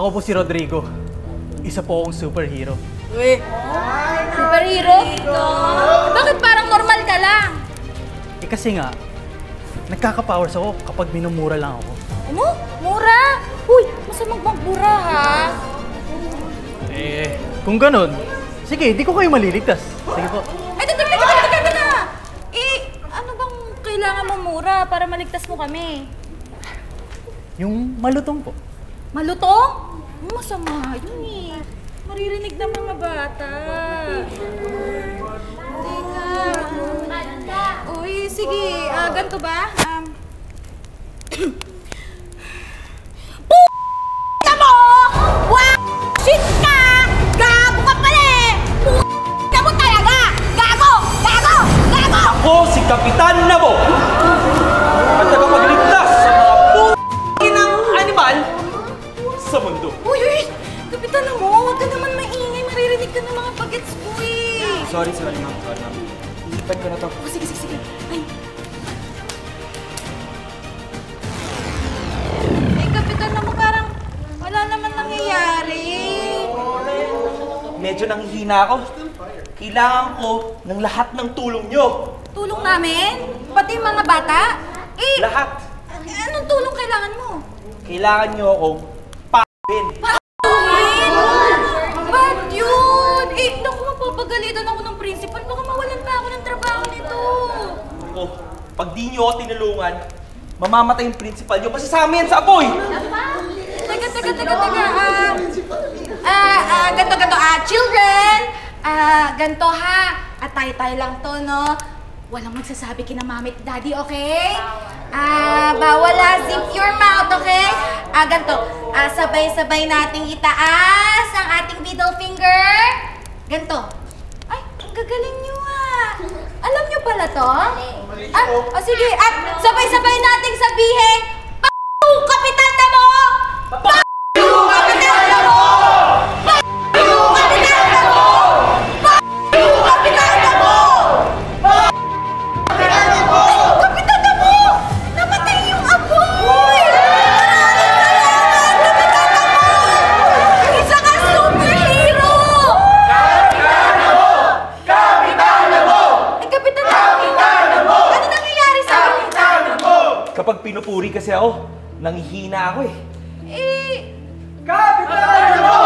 Ako po si Rodrigo. Isa po akong superhero. Uy! Superhero? Bakit parang normal ka lang? Eh kasi nga, nagkaka-powers ako kapag minumura lang ako. Ano? Mura? Uy, masamang magbura ha? Eh, kung ganun, sige, di ko kayo maliligtas. Sige po. Ay, teka! Eh, ano bang kailangan mo mura para maligtas mo kami? Yung malutong po. Malutong? Masama yun eh. Maririnig ng mga bata. Teka. Uy, sige. Ganito ba? P***a mo! Wow! Shit ka! Gago ka pala eh! P***a mo talaga! Gago! Ako si Kapitan Nabo! At tagapagligtas sa mga p***inang animal sa mundo. Uy! Kapitan mo! Huwag ka naman maingay. Maririnig ka ng mga bagets ko eh. Sorry ma'am. Iipan ko na to. Oh, sige. Ay. Kapitan mo parang wala naman nangyayari. Medyo nanghihina ako. Kailangan ko ng lahat ng tulong nyo. Tulong namin? Pati yung mga bata? Eh, Lahat. anong tulong kailangan mo? Kailangan nyo akong p***in. Ba't yun? Eh, naku, mapapagalitan ako ng principal. Baka mawalan pa ako ng trabaho nito. Ako, pag di nyo ako tinulungan, mamamatay yung principal nyo. Masasama yan sa apoy! Teka. Ganto. Children! Ganto ha. Tayo lang to, no? Walang magsasabi kina mami at daddy, okay? Bawal zip your mouth, okay? Ganto. Sabay-sabay nating itaas ang ating middle finger. Ganto. Ay, ang gagaling nyo Alam nyo pala to? Sige. At sabay-sabay nating sabihin, Kapitan Nabo! Kapitan Nabo! Kapitan Nabo! Kapitan Nabo! Kapitan Nabo! Namatay yung apoy! Maraming salamat, Kapitan Nabo! Isa ka superhero! Kapitan Nabo! Kapitan Nabo! Kapitan Nabo! Ano nangyayari sa akin? Kapitan Nabo! Kapag pinupuri kasi ako, nanghihina ako eh. Eh, Kapitan Nabo!